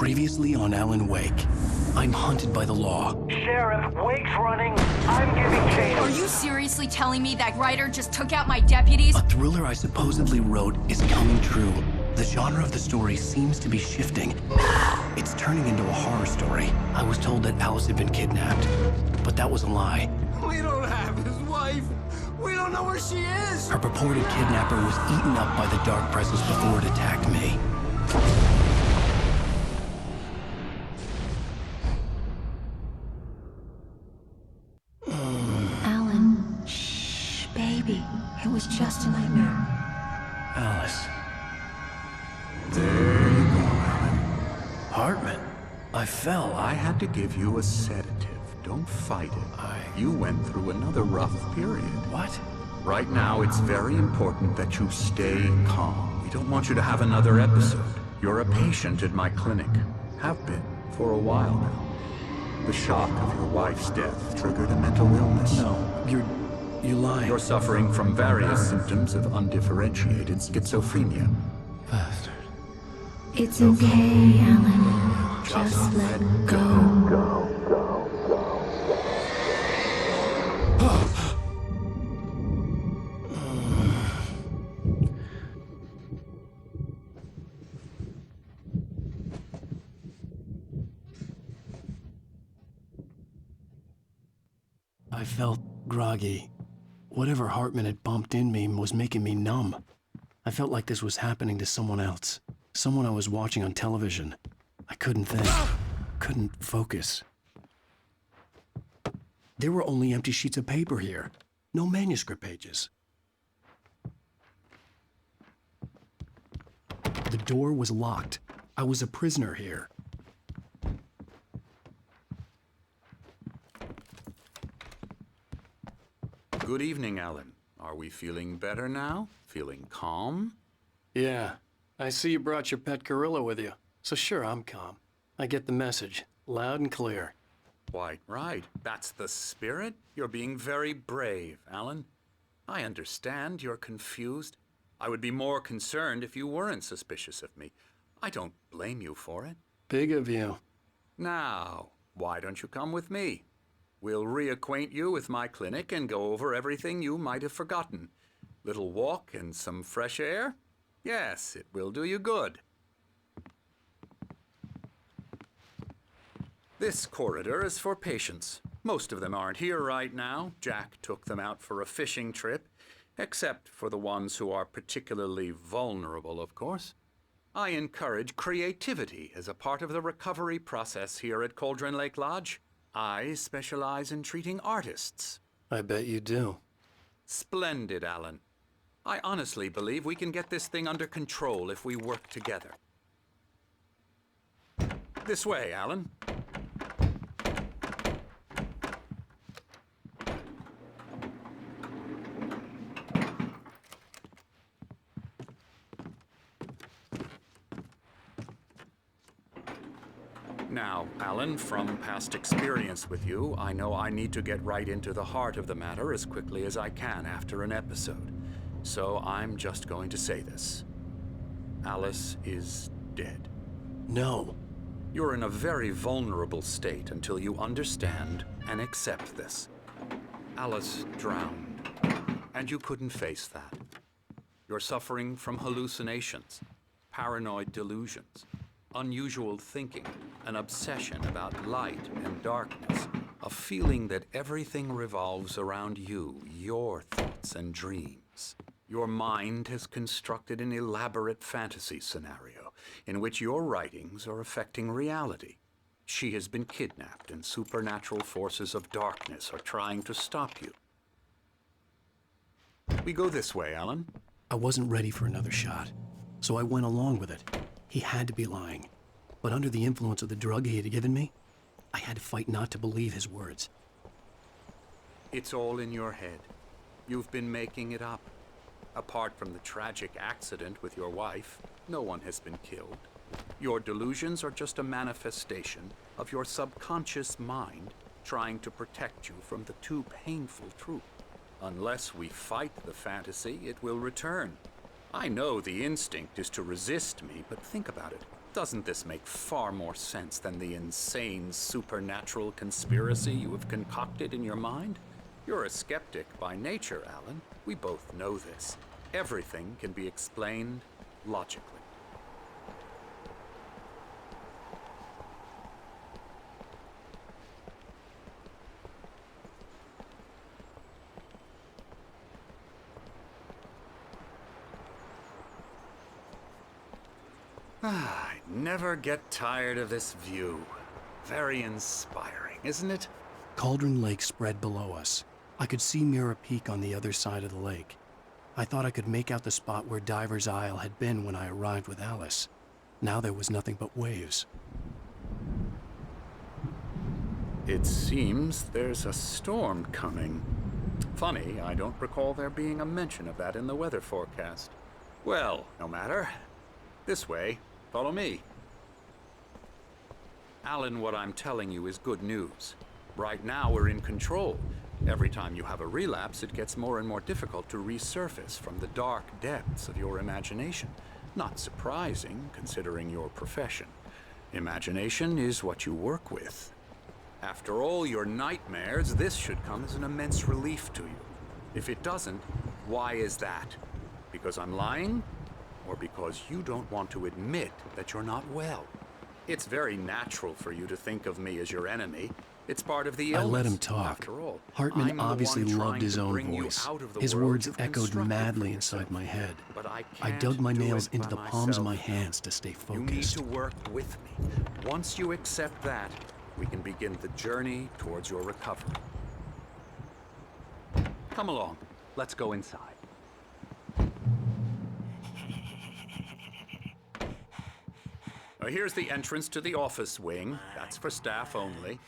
Previously on Alan Wake. I'm hunted by the law. Sheriff, Wake's running. I'm giving chase. Are you seriously telling me that writer just took out my deputies? A thriller I supposedly wrote is coming true. The genre of the story seems to be shifting. It's turning into a horror story. I was told that Alice had been kidnapped, but that was a lie. We don't have his wife. We don't know where she is. Her purported kidnapper was eaten up by the dark presence before it attacked me. Alan, shh, baby. It was just a nightmare. Alice. There you go, Alan. Hartman. I fell. I had to give you a sedative. Don't fight it. You went through another rough period. What? Right now, it's very important that you stay calm. We don't want you to have another episode. You're a patient at my clinic. Have been for a while now. The shock of your wife's death triggered a mental illness. No, you're lying. You're suffering from various symptoms of undifferentiated schizophrenia. Bastard. It's okay, Alan. Just let go. I felt groggy. Whatever Hartman had bumped in me was making me numb. I felt like this was happening to someone else. Someone I was watching on television. I couldn't think. Couldn't focus. There were only empty sheets of paper here. No manuscript pages. The door was locked. I was a prisoner here. Good evening, Alan. Are we feeling better now? Feeling calm? Yeah. I see you brought your pet gorilla with you. So sure, I'm calm. I get the message. Loud and clear. Quite right. That's the spirit. You're being very brave, Alan. I understand you're confused. I would be more concerned if you weren't suspicious of me. I don't blame you for it. Big of you. Now, why don't you come with me? We'll reacquaint you with my clinic and go over everything you might have forgotten. Little walk and some fresh air? Yes, it will do you good. This corridor is for patients. Most of them aren't here right now. Jack took them out for a fishing trip, except for the ones who are particularly vulnerable, of course. I encourage creativity as a part of the recovery process here at Cauldron Lake Lodge. I specialize in treating artists. I bet you do. Splendid, Alan. I honestly believe we can get this thing under control if we work together. This way, Alan. Now, Alan, from past experience with you, I know I need to get right into the heart of the matter as quickly as I can after an episode. So I'm just going to say this. Alice is dead. No. You're in a very vulnerable state until you understand and accept this. Alice drowned, and you couldn't face that. You're suffering from hallucinations, paranoid delusions, unusual thinking, an obsession about light and darkness, a feeling that everything revolves around you, your thoughts and dreams. Your mind has constructed an elaborate fantasy scenario in which your writings are affecting reality. She has been kidnapped and supernatural forces of darkness are trying to stop you. We go this way, Alan. I wasn't ready for another shot, so I went along with it. He had to be lying. But under the influence of the drug he had given me, I had to fight not to believe his words. It's all in your head. You've been making it up. Apart from the tragic accident with your wife, no one has been killed. Your delusions are just a manifestation of your subconscious mind trying to protect you from the too painful truth. Unless we fight the fantasy, it will return. I know the instinct is to resist me, but think about it. Doesn't this make far more sense than the insane supernatural conspiracy you have concocted in your mind? You're a skeptic by nature, Alan. We both know this. Everything can be explained logically. I never get tired of this view. Very inspiring, isn't it? Cauldron Lake spread below us. I could see Mirror Peak on the other side of the lake. I thought I could make out the spot where Diver's Isle had been when I arrived with Alice. Now there was nothing but waves. It seems there's a storm coming. Funny, I don't recall there being a mention of that in the weather forecast. Well, no matter. This way. Follow me. Alan, what I'm telling you is good news. Right now, we're in control. Every time you have a relapse, it gets more and more difficult to resurface from the dark depths of your imagination. Not surprising, considering your profession. Imagination is what you work with. After all your nightmares, this should come as an immense relief to you. If it doesn't, why is that? Because I'm lying? Or because you don't want to admit that you're not well? It's very natural for you to think of me as your enemy. It's part of the illness. I let him talk. After all, Hartman I'm the obviously one loved trying his to own bring you voice. out of the His world words you've echoed constructed madly for inside yourself. my head. But I I can't dug my do nails it into by the palms of my myself. hands to stay You need focused. to work with me. Once you accept that, we can begin the journey towards your recovery. Come along. Let's go inside. Now, here's the entrance to the office wing. That's for staff only.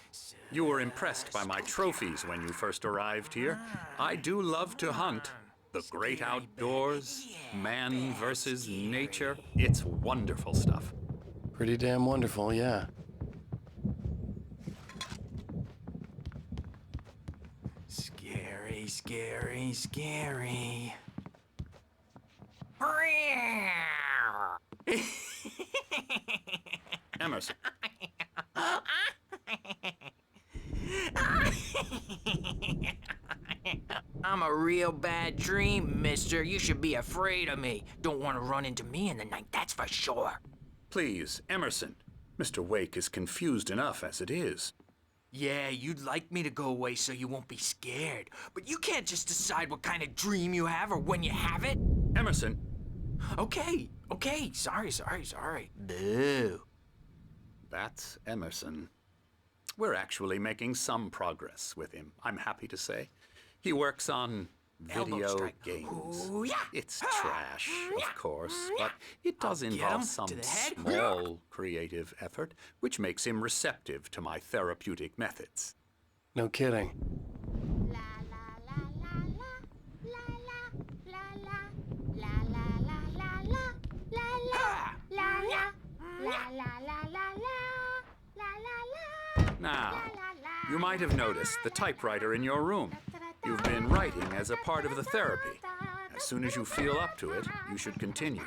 You were impressed by my trophies when you first arrived here. I do love to hunt. The great outdoors, man versus nature. It's wonderful stuff. Pretty damn wonderful, yeah. Scary, scary, scary. Emerson. I'm a real bad dream, mister. You should be afraid of me. Don't want to run into me in the night, that's for sure. Please, Emerson. Mr. Wake is confused enough as it is. Yeah, you'd like me to go away so you won't be scared. But you can't just decide what kind of dream you have or when you have it. Emerson, Okay, sorry. Boo. that's Emerson. We're actually making some progress with him, I'm happy to say. He works on Elbow video strike. games. Ooh, yeah. It's trash, of course, but it does I'll get involve him some to the head. small creative effort, which makes him receptive to my therapeutic methods. No kidding. Now, you might have noticed the typewriter in your room. You've been writing as a part of the therapy. As soon as you feel up to it, you should continue.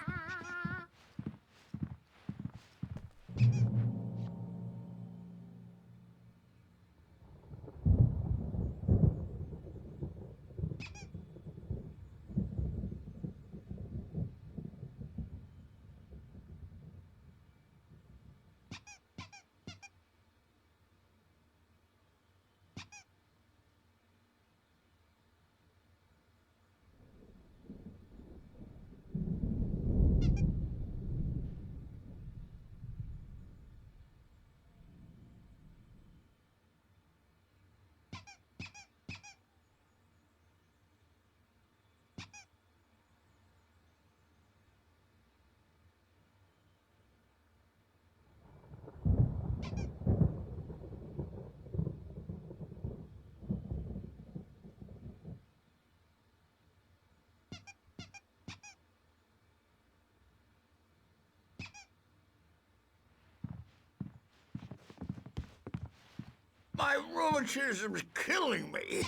My rheumatism's killing me.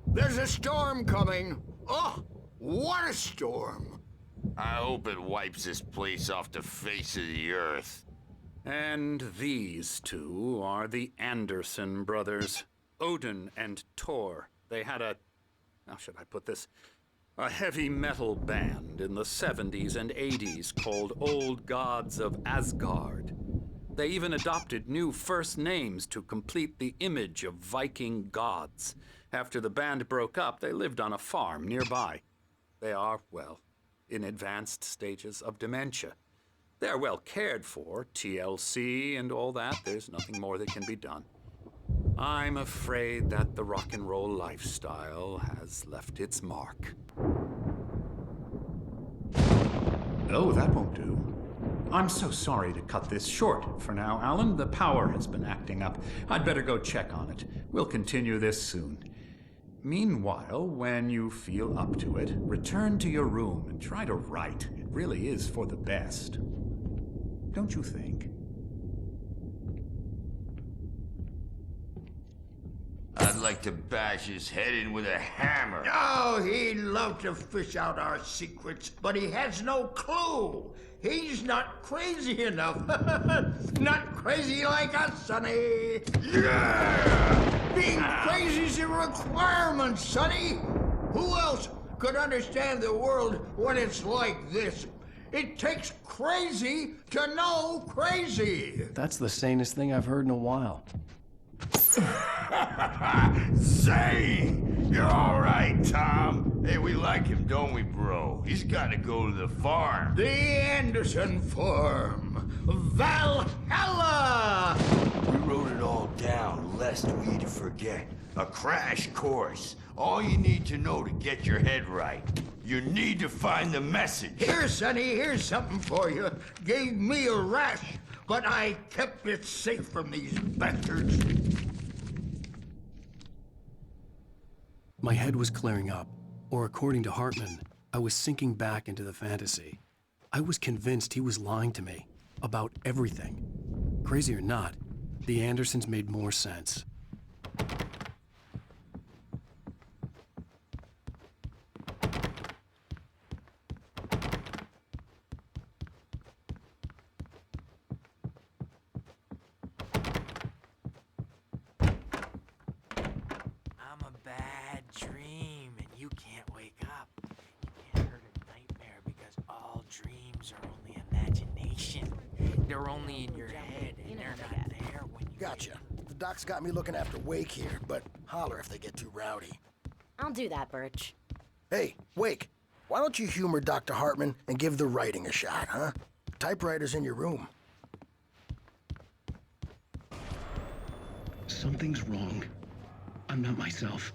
There's a storm coming. Oh, what a storm. I hope it wipes this place off the face of the earth. And these two are the Anderson brothers, Odin and Tor. They had how should I put this? A heavy metal band in the 70s and 80s called Old Gods of Asgard. They even adopted new first names to complete the image of Viking gods. After the band broke up, they lived on a farm nearby. They are, well, in advanced stages of dementia. They're well cared for, TLC and all that. There's nothing more that can be done. I'm afraid that the rock and roll lifestyle has left its mark. Oh, that won't do. I'm so sorry to cut this short for now, Alan. The power has been acting up. I'd better go check on it. We'll continue this soon. Meanwhile, when you feel up to it, return to your room and try to write. It really is for the best. Don't you think? I'd like to bash his head in with a hammer. Oh, he'd love to fish out our secrets, but he has no clue. He's not crazy enough. Not crazy like us, Sonny. Yeah! Being crazy's a requirement, Sonny. Who else could understand the world when it's like this? It takes crazy to know crazy. That's the sanest thing I've heard in a while. Zane! You're all right, Tom. Hey, we like him, don't we, bro? He's got to go to the farm. The Anderson Farm. Valhalla! We wrote it all down, lest we forget. A crash course. All you need to know to get your head right. You need to find the message. Here, Sonny, here's something for you. Gave me a rash, but I kept it safe from these bastards. My head was clearing up, or according to Hartman, I was sinking back into the fantasy. I was convinced he was lying to me about everything. Crazy or not, the Andersons made more sense. I'm a bad dream, and you can't wake up. You can't hurt a nightmare because all dreams are only imagination. They're only in your head, and they're not there when you Gotcha. The doc's got me looking after Wake here, but holler if they get too rowdy. I'll do that, Birch. Hey, Wake, why don't you humor Dr. Hartman and give the writing a shot, huh? Typewriter's in your room. Something's wrong. I'm not myself.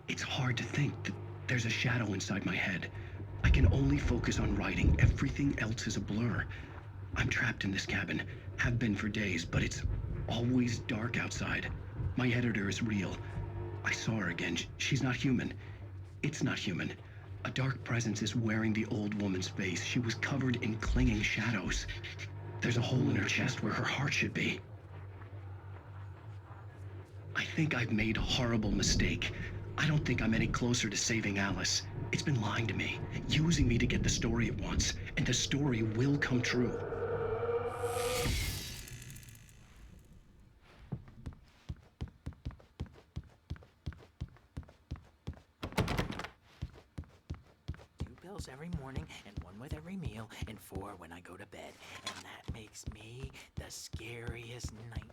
It's hard to think that there's a shadow inside my head. I can only focus on writing. Everything else is a blur. I'm trapped in this cabin. Have been for days, but it's always dark outside. My editor is real. I saw her again. She's not human. It's not human. A dark presence is wearing the old woman's face. She was covered in clinging shadows. There's a hole in her chest where her heart should be. I think I've made a horrible mistake. I don't think I'm any closer to saving Alice. It's been lying to me, using me to get the story it wants, and the story will come true. Two pills every morning, and one with every meal, and 4 when I go to bed. And that makes me the scariest nightmare.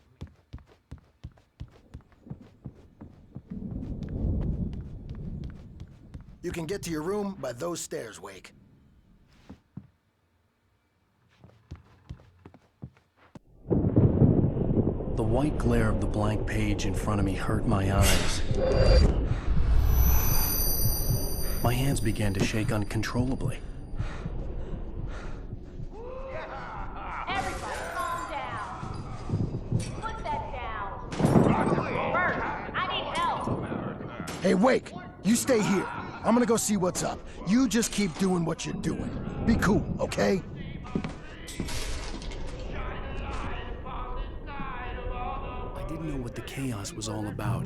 You can get to your room by those stairs, Wake. The white glare of the blank page in front of me hurt my eyes. My hands began to shake uncontrollably. Everybody, calm down. Put that down. Bert, I need help. Hey, Wake, you stay here. I'm gonna go see what's up. You just keep doing what you're doing. Be cool, okay? I didn't know what the chaos was all about,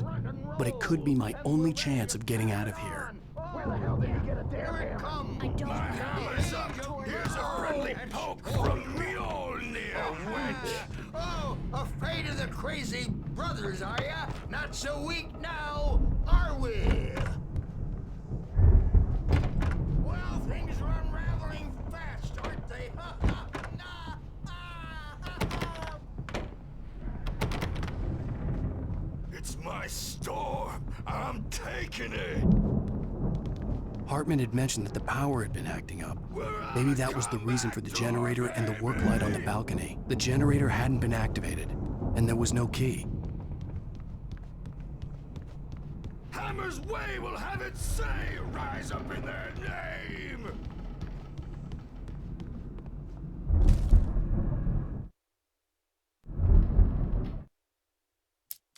but it could be my only chance of getting out of here. Where the hell did you get a damn I don't know. Here's a friendly poke from Mjolnir, wench. Oh, afraid of the crazy brothers, are ya? Not so weak now, are we? Well, things are unraveling fast, aren't they? It's my storm. I'm taking it. Hartman had mentioned that the power had been acting up. Maybe that was the reason for the generator and the work light on the balcony. The generator hadn't been activated, and there was no key. Hammer's Way will have its say. Rise up in their name.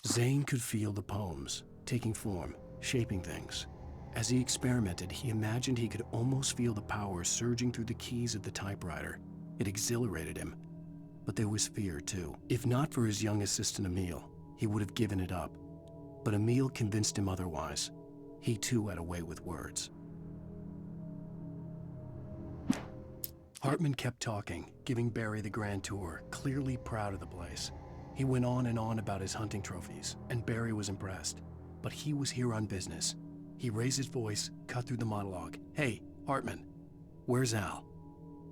Zane could feel the poems, taking form, shaping things. As he experimented, he imagined he could almost feel the power surging through the keys of the typewriter. It exhilarated him. But there was fear, too. If not for his young assistant Emil, he would have given it up. But Emil convinced him otherwise. He too had a way with words. Hartman kept talking, giving Barry the grand tour, clearly proud of the place. He went on and on about his hunting trophies, and Barry was impressed. But he was here on business. He raised his voice, cut through the monologue. "Hey, Hartman, where's Al?"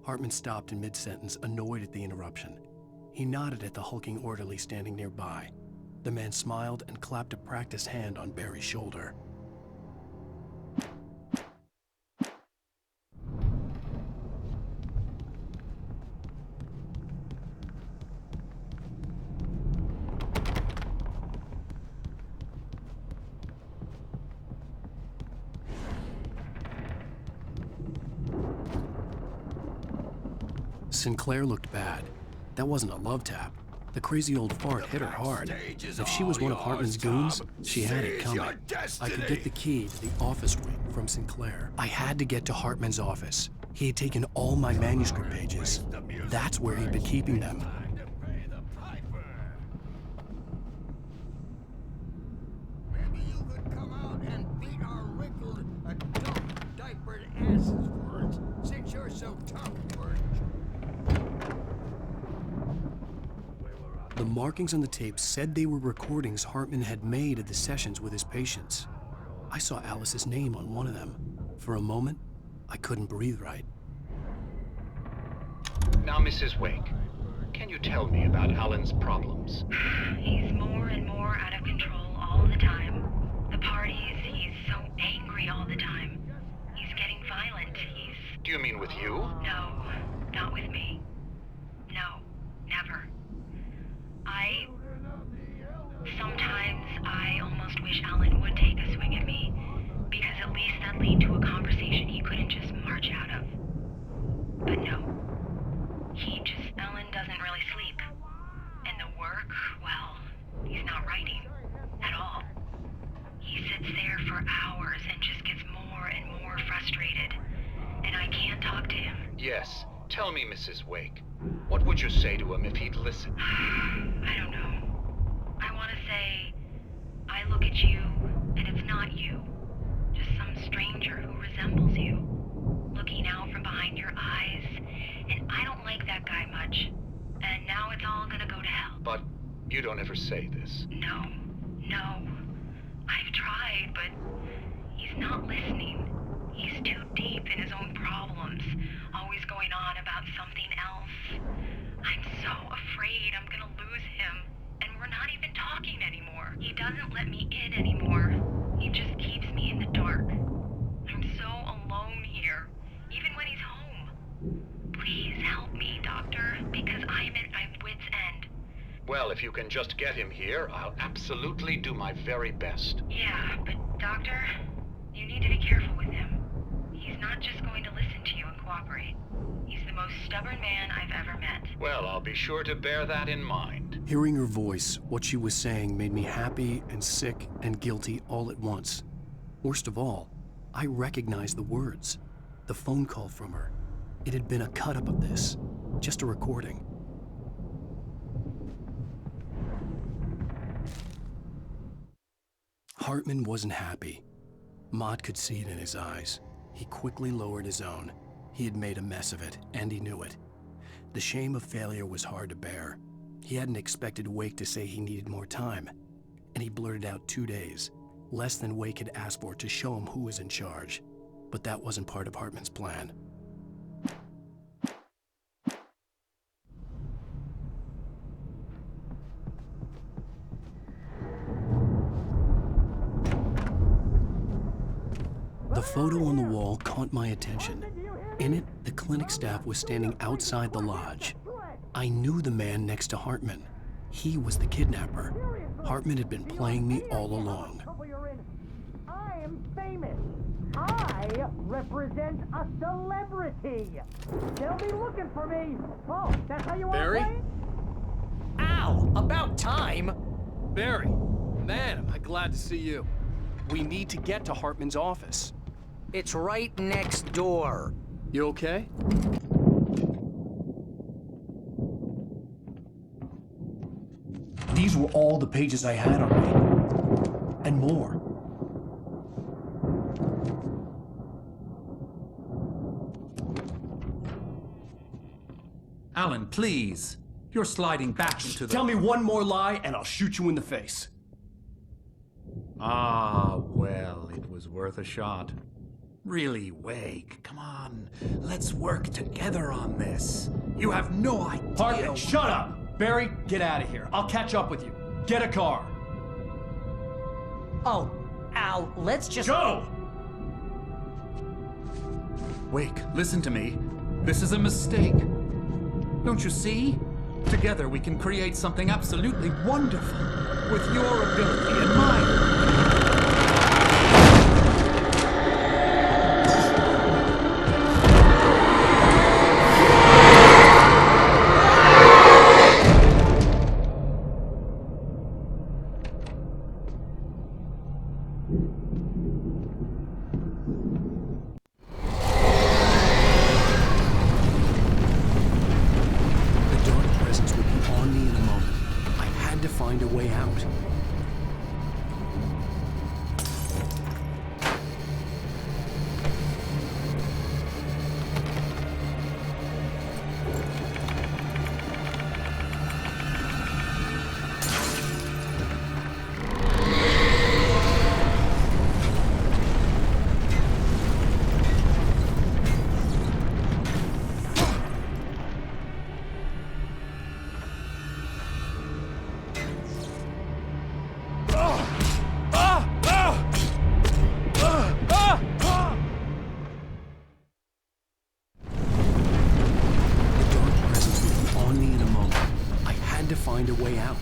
Hartman stopped in mid-sentence, annoyed at the interruption. He nodded at the hulking orderly standing nearby. The man smiled and clapped a practiced hand on Barry's shoulder. Sinclair looked bad. That wasn't a love tap. The crazy old fart hit her hard. If she was one of Hartman's goons, she had it coming. I could get the key to the office wing from Sinclair. I had to get to Hartman's office. He had taken all my manuscript pages. That's where he'd been keeping them. Maybe you could come out and beat our wrinkled, adult, diapered asses for us, since you're so tough, Birch. The markings on the tape said they were recordings Hartman had made of the sessions with his patients. I saw Alice's name on one of them. For a moment, I couldn't breathe right. Now, Mrs. Wake, can you tell me about Alan's problems? He's more and more out of control all the time. The parties, he's so angry all the time. He's getting violent. Do you mean with you? No, not with me. No, never. Sometimes I almost wish Alan would take a swing at me, because at least that'd lead to a conversation he couldn't just march out of. But no. Alan doesn't really sleep. And the work, well, he's not writing. At all. He sits there for hours and just gets more and more frustrated. And I can't talk to him. Yes. Tell me, Mrs. Wake. What would you say to him if he'd listen? I don't know. I want to say, I look at you, and it's not you. Just some stranger who resembles you. Looking out from behind your eyes, and I don't like that guy much. And now it's all gonna go to hell. But you don't ever say this. No. I've tried, but he's not listening. He's too deep in his own problems, always going on about something else. I'm so afraid I'm gonna lose him, and we're not even talking anymore. He doesn't let me in anymore. He just keeps me in the dark. I'm so alone here, even when he's home. Please help me, Doctor, because I'm at my wit's end. Well, if you can just get him here, I'll absolutely do my very best. Yeah, but Doctor, you need to be careful with him. He's not just going to listen to you and cooperate. He's the most stubborn man I've ever met. Well, I'll be sure to bear that in mind. Hearing her voice, what she was saying made me happy and sick and guilty all at once. Worst of all, I recognized the words. The phone call from her. It had been a cut-up of this. Just a recording. Hartman wasn't happy. Mott could see it in his eyes. He quickly lowered his own. He had made a mess of it, and he knew it. The shame of failure was hard to bear. He hadn't expected Wake to say he needed more time, and he blurted out 2 days, less than Wake had asked for to show him who was in charge. But that wasn't part of Hartman's plan. The photo on the wall caught my attention. In it, the clinic staff was standing outside the lodge. I knew the man next to Hartman. He was the kidnapper. Hartman had been playing me all along. I am famous. I represent a celebrity. They'll be looking for me. Oh, that's how you want to Barry? play it? Ow! About time! Barry, man, am I glad to see you. We need to get to Hartman's office. It's right next door. You okay? These were all the pages I had on me. And more. Alan, please. You're sliding back into the... Tell me one more lie and I'll shoot you in the face. Ah, well, it was worth a shot. Really, Wake, come on. Let's work together on this. You have no idea... Hartman, shut up! Barry, get out of here. I'll catch up with you. Get a car. Oh, Al, let's just... Go! Wake, listen to me. This is a mistake. Don't you see? Together we can create something absolutely wonderful. With your ability and mine. Find a way out. Find a way out.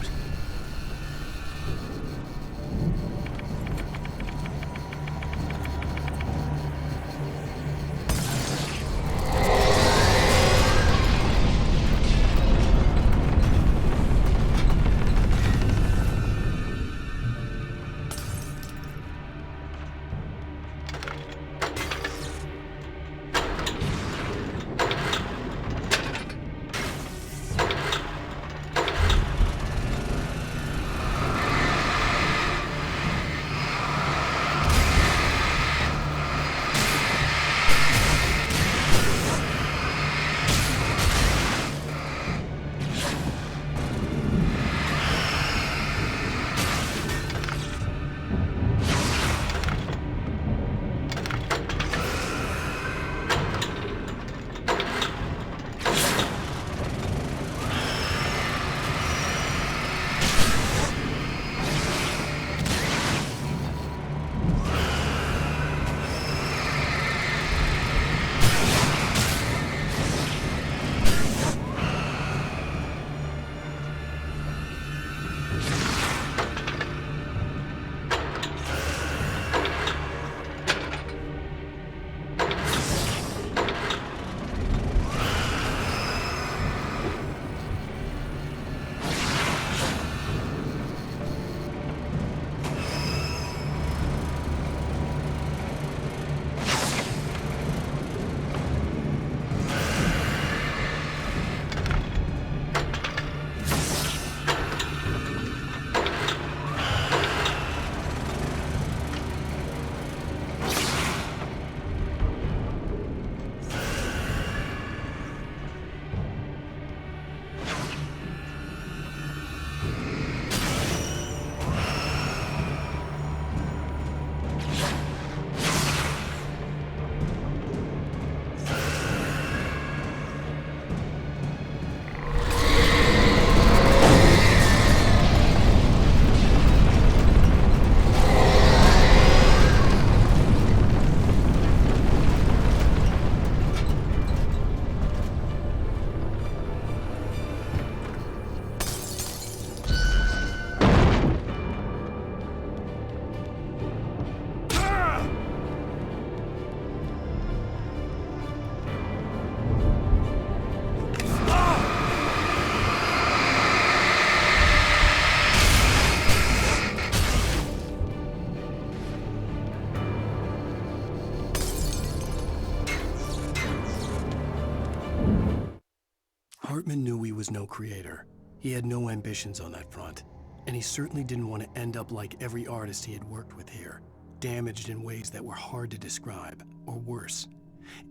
knew he was no creator. He had no ambitions on that front. And he certainly didn't want to end up like every artist he had worked with here, damaged in ways that were hard to describe, or worse.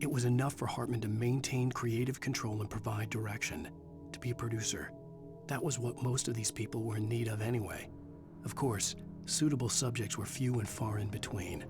It was enough for Hartman to maintain creative control and provide direction, to be a producer. That was what most of these people were in need of anyway. Of course, suitable subjects were few and far in between.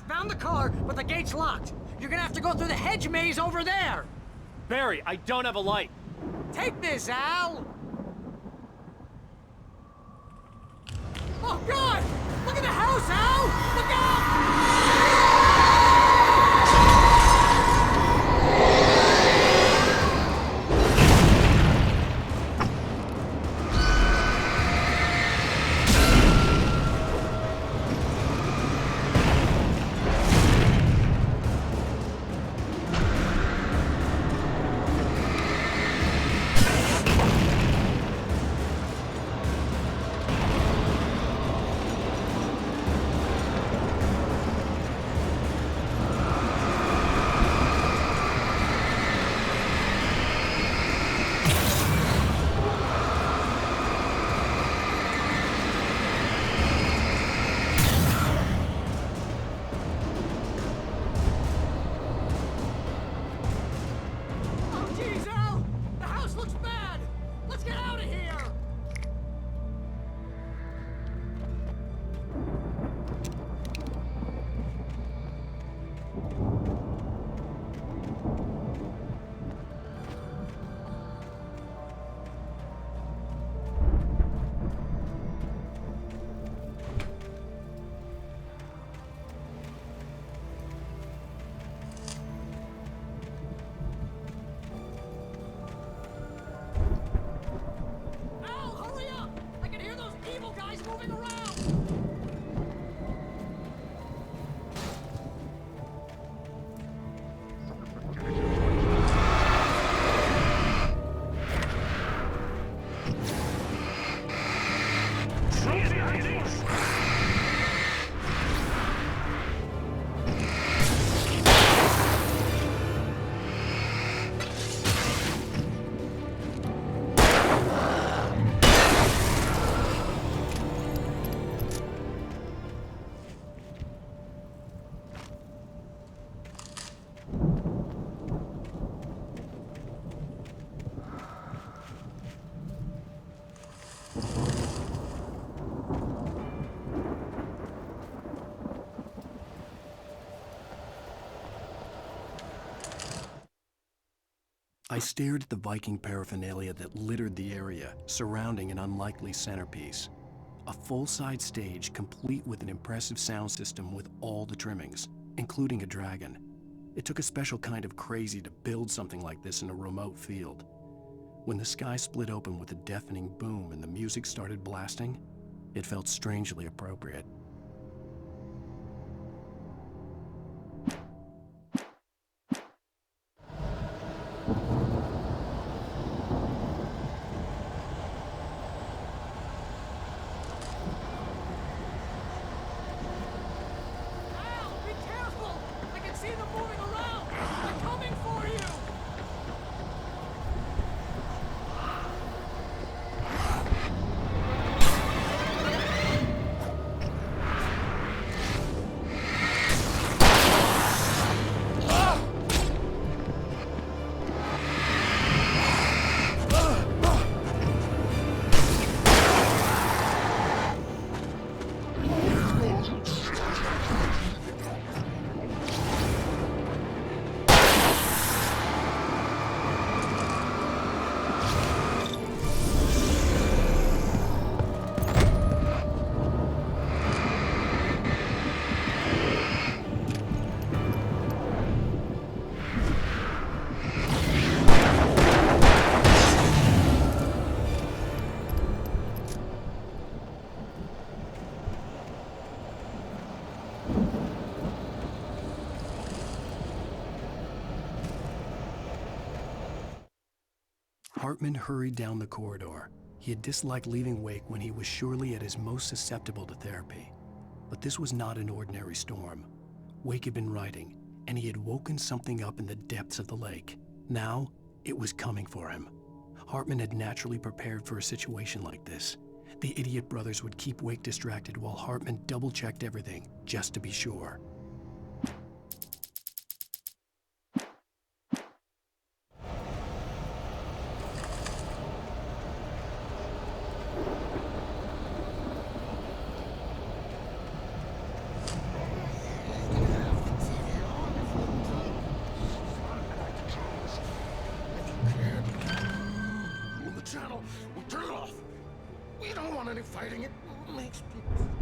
Found the car, but the gate's locked. You're gonna have to go through the hedge maze over there. Barry, I don't have a light. Take this, Al! Oh, God! Look at the house, Al! Look out! I stared at the Viking paraphernalia that littered the area, surrounding an unlikely centerpiece. A full-size stage complete with an impressive sound system with all the trimmings, including a dragon. It took a special kind of crazy to build something like this in a remote field. When the sky split open with a deafening boom and the music started blasting, it felt strangely appropriate. Hartman hurried down the corridor. He had disliked leaving Wake when he was surely at his most susceptible to therapy. But this was not an ordinary storm. Wake had been writing, and he had woken something up in the depths of the lake. Now, it was coming for him. Hartman had naturally prepared for a situation like this. The idiot brothers would keep Wake distracted while Hartman double-checked everything, just to be sure. Channel. We'll turn it off. We don't want any fighting. It makes people...